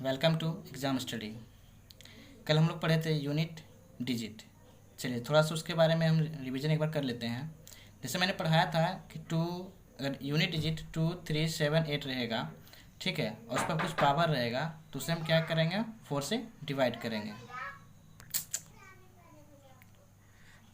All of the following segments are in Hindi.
Welcome to exam study. कल हम लोग पढ़े थे यूनिट डिजिट। चलिए थोड़ा सा उसके बारे में हम रिवीजन एक बार कर लेते हैं। जैसे मैंने पढ़ाया था कि अगर यूनिट डिजिट 2, 3, 7, 8 रहेगा, ठीक है, और उस पर कुछ पावर रहेगा तो उसे हम क्या करेंगे, 4 से डिवाइड करेंगे।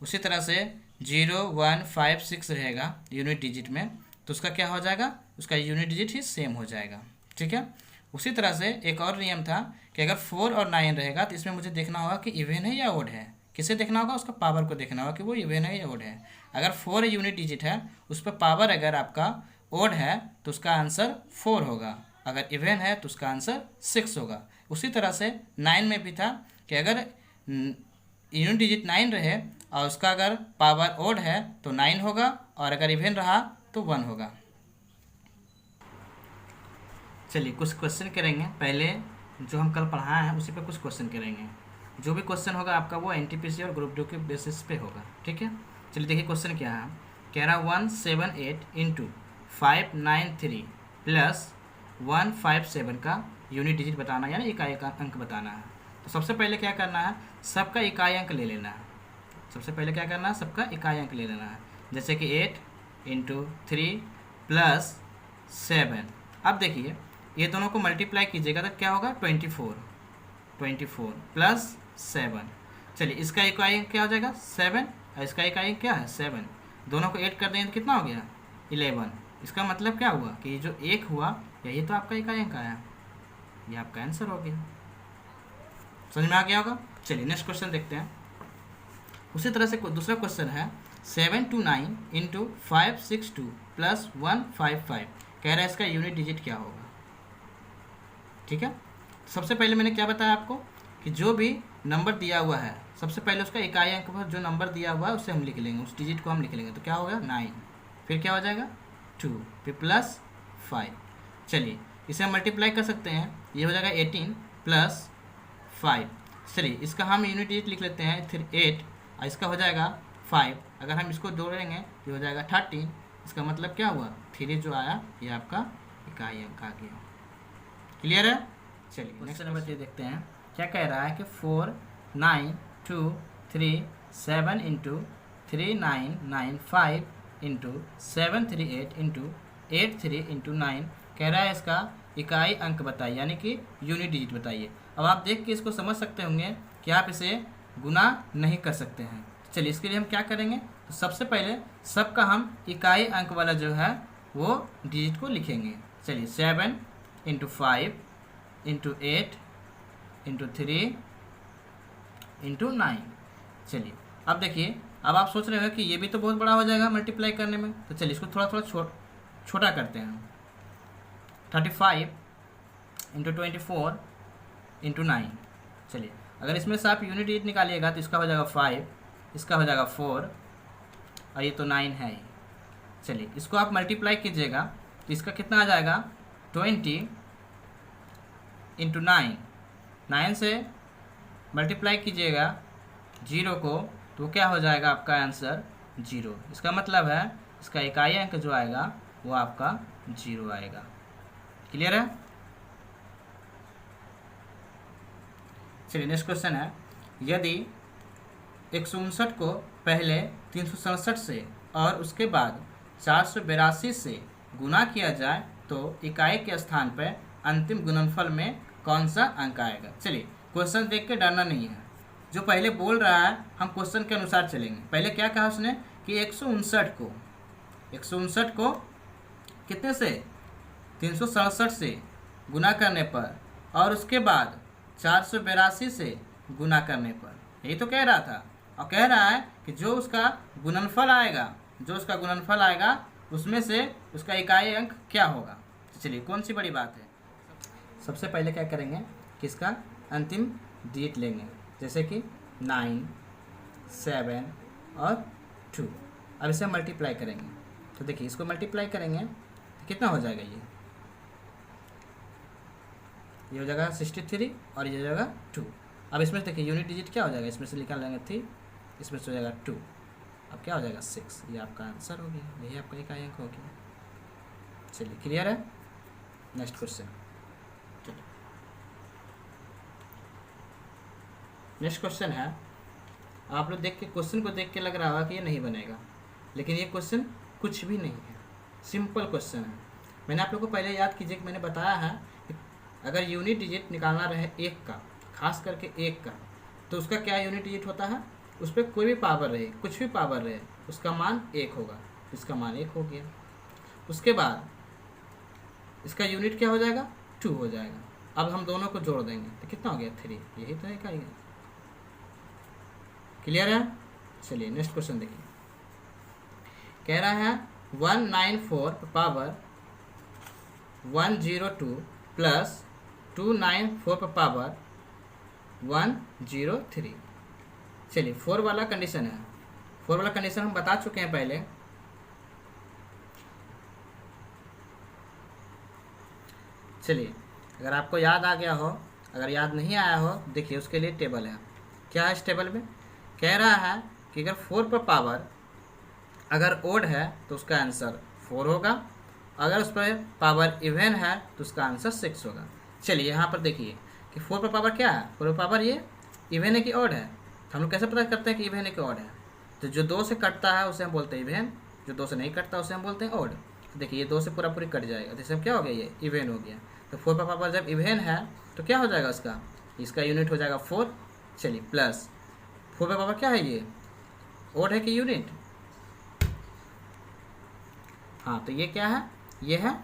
उसी तरह से 0, 1, 5, 6 रहेगा यूनिट डिजिट में, तो उसका क्या हो जाएगा, उसका यूनिट डिजिट ही सेम हो जाएगा। ठीक है। उसी तरह से एक और नियम था कि अगर 4 और 9 रहेगा तो इसमें मुझे देखना होगा कि इवन है या ओड है। किसे देखना होगा, उसका पावर को देखना होगा कि वो इवन है या ओड है। अगर 4 यूनिट डिजिट है, उस पर पावर अगर आपका ओड है तो उसका आंसर 4 होगा, अगर इवन है तो उसका आंसर 6 होगा। उसी तरह से 9 में भी था कि अगर यूनिट डिजिट 9 रहे और उसका अगर पावर ओड है तो 9 होगा, और अगर इवन रहा तो 1 होगा। चलिए कुछ क्वेश्चन करेंगे। पहले जो हम कल पढ़ाए हैं उसी पे कुछ क्वेश्चन करेंगे। जो भी क्वेश्चन होगा आपका वो एनटीपीसी और ग्रुप 2 के बेसिस पे होगा। ठीक है। चलिए देखिए क्वेश्चन क्या है। कह रहा 178 इंटू 593 प्लस 157 का यूनिट डिजिट बताना, यानी इकाई का अंक बताना है। तो सबसे पहले क्या करना है, सबका इकाई अंक ले लेना है। सबसे पहले क्या करना है, सबका इकाई अंक ले लेना है। जैसे कि 8 इंटू 3 प्लस 7। अब देखिए ये दोनों को मल्टीप्लाई कीजिएगा तो क्या होगा, 24 प्लस 7। चलिए इसका इकाई अंक क्या हो जाएगा, 7, और इसका इकाई अंक क्या है, 7। दोनों को ऐड कर देंगे तो कितना हो गया, 11। इसका मतलब क्या हुआ कि जो एक हुआ यही तो आपका इकाई अंक आया, ये आपका आंसर हो गया। समझ में आ गया होगा। चलिए नेक्स्ट क्वेश्चन देखते हैं। उसी तरह से दूसरा क्वेश्चन है 729 इंटू 562 प्लस 155। कह रहा है इसका यूनिट डिजिट क्या होगा। ठीक है। सबसे पहले मैंने क्या बताया आपको कि जो भी नंबर दिया हुआ है सबसे पहले उसका इकाई अंक पर जो नंबर दिया हुआ है उसे हम लिख लेंगे, उस डिजिट को हम लिख लेंगे। तो क्या होगा 9, फिर क्या हो जाएगा 2, फिर प्लस 5। चलिए इसे हम मल्टीप्लाई कर सकते हैं, ये हो जाएगा 18 प्लस 5। चलिए इसका हम यूनिट डिजिट लिख लेते हैं, फिर 8, और इसका हो जाएगा 5। अगर हम इसको जोड़ेंगे ये हो जाएगा 13। इसका मतलब क्या हुआ, 3 जो आया ये आपका इकाई अंक आ गया। क्लियर है। चलिए क्वेश्चन नंबर 3 देखते हैं। क्या कह रहा है कि 4, 9, 2, 3, 7 इंटू 3995 इंटू 738 इंटू 83 इंटू 9। कह रहा है इसका इकाई अंक बताइए, यानी कि यूनिट डिजिट बताइए। अब आप देख के इसको समझ सकते होंगे कि आप इसे गुना नहीं कर सकते हैं। चलिए इसके लिए हम क्या करेंगे, तो सबसे पहले सबका हम इकाई अंक वाला जो है वो डिजिट को लिखेंगे। चलिए 7 इंटू 5 इंटू 8 इंटू 3 इंटू 9। चलिए अब देखिए, अब आप सोच रहे हो कि ये भी तो बहुत बड़ा हो जाएगा मल्टीप्लाई करने में, तो चलिए इसको थोड़ा थोड़ा छोटा करते हैं। 35 इंटू 24 इंटू 9। चलिए अगर इसमें से आप यूनिट डिजिट निकालिएगा तो इसका हो जाएगा 5, इसका हो जाएगा 4, और ये तो 9 है ही। चलिए इसको आप मल्टीप्लाई कीजिएगा तो इसका कितना आ जाएगा, 20 इंटू 9। 9 से मल्टीप्लाई कीजिएगा 0 को तो क्या हो जाएगा आपका आंसर 0। इसका मतलब है इसका इकाई अंक जो आएगा वो आपका 0 आएगा। क्लियर है। चलिए नेक्स्ट क्वेश्चन है, यदि 159 को पहले 367 से और उसके बाद 482 से गुना किया जाए तो इकाई के स्थान पर अंतिम गुणनफल में कौन सा अंक आएगा। चलिए क्वेश्चन देख के डरना नहीं है, जो पहले बोल रहा है हम क्वेश्चन के अनुसार चलेंगे। पहले क्या कहा उसने कि 159 को कितने से, 367 से गुना करने पर और उसके बाद 482 से गुना करने पर, यही तो कह रहा था। और कह रहा है कि जो उसका गुणनफल आएगा उसमें से उसका इकाई अंक क्या होगा। तो चलिए कौन सी बड़ी बात है, सबसे पहले क्या करेंगे कि इसका अंतिम डिजिट लेंगे, जैसे कि 9, 7 और 2। अब इसे मल्टीप्लाई करेंगे तो देखिए इसको मल्टीप्लाई करेंगे तो कितना हो जाएगा, ये हो जाएगा 63 और ये हो जाएगा 2। अब इसमें देखिए यूनिट डिजिट क्या हो जाएगा, इसमें से निकाल लेंगे 3, इसमें से हो जाएगा 2, अब क्या हो जाएगा 6। ये आपका आंसर हो गया, यही आपका इकाई अंक हो गया। चलिए क्लियर है। Next question. नेक्स्ट क्वेश्चन है, आप लोग देख के क्वेश्चन को देख के लग रहा होगा कि ये नहीं बनेगा, लेकिन ये क्वेश्चन कुछ भी नहीं है, सिंपल क्वेश्चन है। मैंने आप लोग को पहले याद कीजिए कि मैंने बताया है कि अगर यूनिट डिजिट निकालना रहे एक का, खास करके एक का, तो उसका क्या यूनिट डिजिट होता है, उस पर कोई भी पावर रहे, कुछ भी पावर रहे, उसका मान एक होगा। इसका मान एक हो गया। उसके बाद इसका यूनिट क्या हो जाएगा, 2 हो जाएगा। अब हम दोनों को जोड़ देंगे तो कितना हो गया, 3। यही तो है क्या, क्लियर है। चलिए नेक्स्ट क्वेश्चन देखिए, कह रहा है 194 पावर 102 प्लस 294 पावर 103। चलिए 4 वाला कंडीशन है, 4 वाला कंडीशन हम बता चुके हैं पहले। चलिए अगर आपको याद आ गया हो, अगर याद नहीं आया हो देखिए उसके लिए टेबल है। क्या है इस टेबल में, कह रहा है कि अगर 4 पर पावर अगर ओड है तो उसका आंसर 4 होगा, अगर उस पर पावर इवन है तो उसका आंसर 6 होगा। चलिए यहाँ पर देखिए कि 4 पर पावर क्या है, 4 पर पावर ये इवन है कि ऑड है। तो हम लोग कैसे पता करते हैं कि इवन है कि ऑड है, तो जो 2 से कटता है उसे हम बोलते हैं इवन, जो 2 से नहीं कटता उसे हम बोलते हैं ऑड। तो देखिए ये 2 से पूरा पूरी कट जाएगा, जैसे क्या हो गया, ये इवन हो गया। तो 4 पर पावर जब इवन है तो क्या हो जाएगा उसका, इसका यूनिट हो जाएगा 4। चलिए प्लस 4 पर पावर क्या है, ये ऑड है कि यूनिट, हाँ तो ये क्या है, ये है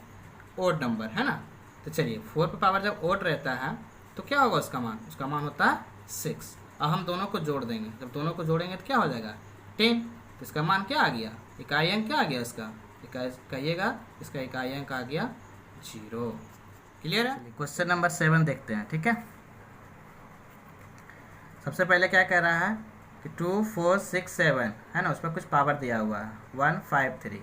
ओड नंबर, है ना। तो चलिए 4 पर पावर जब ओड रहता है तो क्या होगा उसका मान, उसका मान होता है 6। अब हम दोनों को जोड़ देंगे, जब दोनों को जोड़ेंगे तो क्या हो जाएगा 10। तो इसका मान क्या आ गया, इकाई अंक क्या आ गया इसका, कहिएगा, इसका इकाई अंक आ गया 0। क्लियर है। क्वेश्चन नंबर 7 देखते हैं, ठीक है। सबसे पहले क्या कह रहा है कि 2 4 6 7 है ना, उस पर कुछ पावर दिया हुआ है 1 5 3,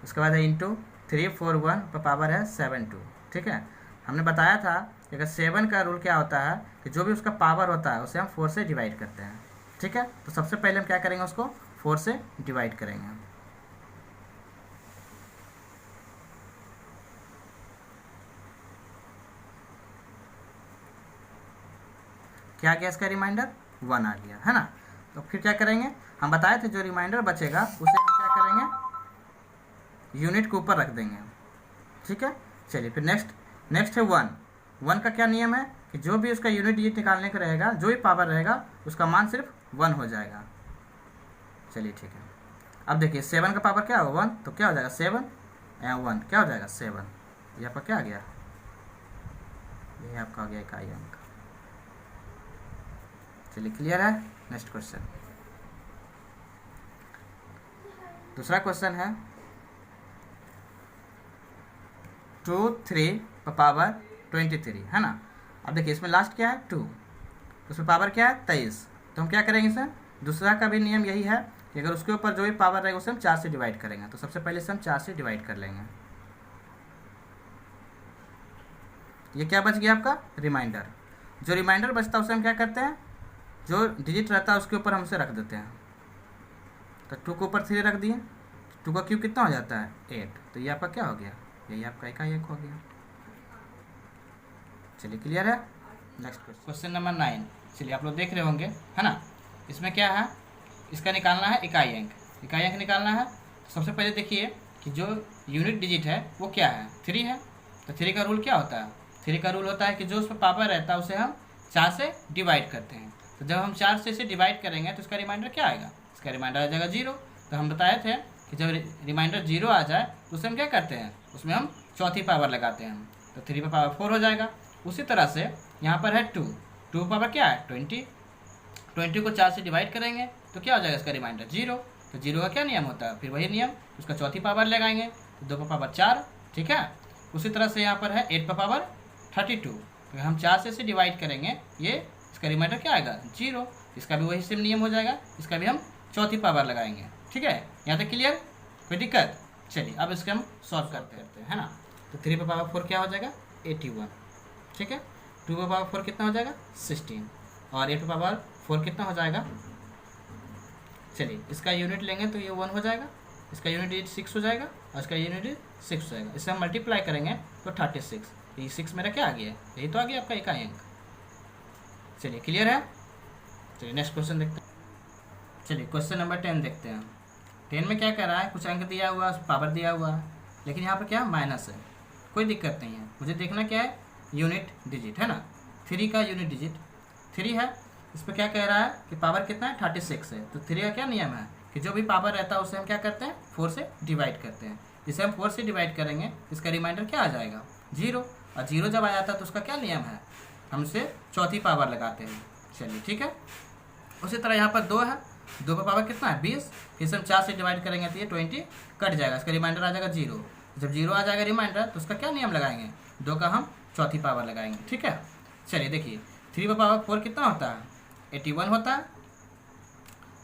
उसके बाद है इंटू 3 4 1 पर पावर है 7 2, ठीक है। हमने बताया था कि अगर 7 का रूल क्या होता है कि जो भी उसका पावर होता है उसे हम 4 से डिवाइड करते हैं, ठीक है। तो सबसे पहले हम क्या करेंगे, उसको 4 से डिवाइड करेंगे। क्या आ गया इसका रिमाइंडर, 1 आ गया, है ना। तो फिर क्या करेंगे, हम बताए थे जो रिमाइंडर बचेगा उसे हम क्या करेंगे, यूनिट के ऊपर रख देंगे, ठीक है। चलिए फिर नेक्स्ट है 1 का क्या नियम है कि जो भी उसका यूनिट डिजिट निकालने का रहेगा, जो भी पावर रहेगा उसका मान सिर्फ 1 हो जाएगा। चलिए ठीक है। अब देखिए 7 का पावर क्या होगा 1, तो क्या हो जाएगा 7 या 1 क्या हो जाएगा 7, ये आपका क्या आ गया, ये आपका आ गया इकाई अंक। चलिए क्लियर है। नेक्स्ट क्वेश्चन, दूसरा क्वेश्चन है 2 3 पावर 23, है ना। अब देखिए इसमें लास्ट क्या है 2, उसमें पावर क्या है 23। तो हम क्या करेंगे इसे, दूसरा का भी नियम यही है कि अगर उसके ऊपर जो भी पावर रहेगा उसे हम 4 से डिवाइड करेंगे। तो सबसे पहले इसे हम 4 से डिवाइड कर लेंगे। ये क्या बच गया आपका रिमाइंडर। जो रिमाइंडर बचता है उसे हम क्या करते हैं, जो डिजिट रहता है उसके ऊपर हम उसे रख देते हैं। तो 2 के ऊपर 3 रख दिए, 2 का क्यूब कितना हो जाता है 8। तो ये आपका क्या हो गया, यही आपका इकाई अंक हो गया। चलिए क्लियर है। Next question number 9। चलिए आप लोग देख रहे होंगे, है ना। इसमें क्या है, इसका निकालना है इकाई अंक, इकाई अंक निकालना है। तो सबसे पहले देखिए कि जो यूनिट डिजिट है वो क्या है, 3 है। तो 3 का रूल क्या होता है, 3 का रूल होता है कि जो उस पर पावर रहता है उसे हम 4 से डिवाइड करते हैं। तो जब हम 4 से इसे डिवाइड करेंगे तो इसका रिमाइंडर क्या आएगा, इसका रिमाइंडर आ जाएगा 0। तो हम बताए थे कि जब रिमाइंडर 0 आ जाए तो उसे हम क्या करते हैं, उसमें हम चौथी पावर लगाते हैं। तो 3 पर पावर 4 हो जाएगा। उसी तरह से यहाँ पर है 2 पावर क्या है 20 को 4 से डिवाइड करेंगे तो क्या हो जाएगा इसका रिमाइंडर 0। तो 0 का क्या नियम होता है, फिर वही नियम, उसका चौथी पावर लगाएंगे तो 2 पर पावर 4, ठीक है। उसी तरह से यहाँ पर है 8 पर पावर 32, तो हम 4 से इसे डिवाइड करेंगे, ये इसका रिमाइंडर क्या आएगा 0। इसका भी वही सेम नियम हो जाएगा, इसका भी हम चौथी पावर लगाएंगे, ठीक है। यहाँ तक क्लियर, कोई दिक्कत। चलिए अब इसके हम सॉल्व करते हैं, है ना। तो 3 पर पावर 4 क्या हो जाएगा 81, ठीक है। 2 पर पावर 4 कितना हो जाएगा 16, और 8 पर पावर 4 कितना हो जाएगा। चलिए इसका यूनिट लेंगे तो ये 1 हो जाएगा, इसका यूनिट 6 हो जाएगा, और इसका यूनिट 6 हो जाएगा। इसे हम मल्टीप्लाई करेंगे तो 36, ये 6 मेरा क्या आ गया, यही तो आ गया आपका इकाई अंक। चलिए क्लियर है। चलिए नेक्स्ट क्वेश्चन देखते हैं। चलिए क्वेश्चन नंबर 10 देखते हैं। 10 में क्या कह रहा है, कुछ अंक दिया हुआ है, पावर दिया हुआ है, लेकिन यहाँ पर क्या माइनस है, कोई दिक्कत नहीं है। मुझे देखना क्या है, यूनिट डिजिट है ना, 3 का यूनिट डिजिट 3 है। इस पर क्या कह रहा है कि पावर कितना है, 36 है। तो 3 का क्या नियम है कि जो भी पावर रहता है उसे हम क्या करते हैं, 4 से डिवाइड करते हैं। इसे हम 4 से डिवाइड करेंगे, इसका रिमाइंडर क्या आ जाएगा, 0। और 0 जब आ जाता है तो उसका क्या नियम है, हम इसे चौथी पावर लगाते हैं। चलिए ठीक है। उसी तरह यहाँ पर 2 है, 2 का पावर कितना है, 20। फिर से हम 4 से डिवाइड करेंगे तो ये 20 कट जाएगा, इसका रिमाइंडर आ जाएगा 0। जब 0 आ जाएगा रिमाइंडर तो उसका क्या नियम लगाएंगे, 2 का हम चौथी पावर लगाएंगे। ठीक है। चलिए देखिए 3 का पावर 4 कितना होता है, 81 होता है।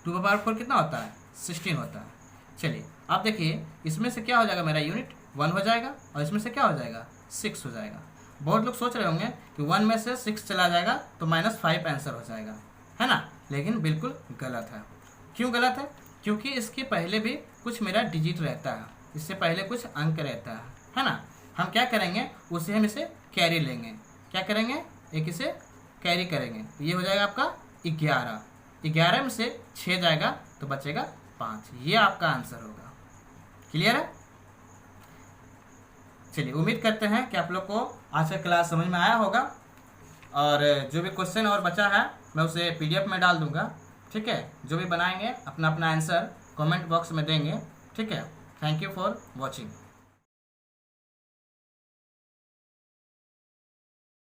2 का पावर 4 कितना होता है, 16 होता है। चलिए अब देखिए इसमें से क्या हो जाएगा, मेरा यूनिट 1 हो जाएगा और इसमें से क्या हो जाएगा, 6 हो जाएगा। बहुत लोग सोच रहे होंगे कि 1 में से 6 चला जाएगा तो -5 आंसर हो जाएगा, है ना, लेकिन बिल्कुल गलत है। क्यों गलत है, क्योंकि इसके पहले भी कुछ मेरा डिजिट रहता है, इससे पहले कुछ अंक रहता है ना। हम क्या करेंगे, उसे हम इसे कैरी लेंगे। क्या करेंगे, एक इसे कैरी करेंगे, तो ये हो जाएगा आपका 11। 11 में से 6 जाएगा तो बचेगा 5। ये आपका आंसर होगा। क्लियर है। चलिए उम्मीद करते हैं कि आप लोग को आज का क्लास समझ में आया होगा, और जो भी क्वेश्चन और बचा है मैं उसे PDF में डाल दूंगा। ठीक है। जो भी बनाएंगे अपना अपना आंसर कमेंट बॉक्स में देंगे। ठीक है। Thank you for watching.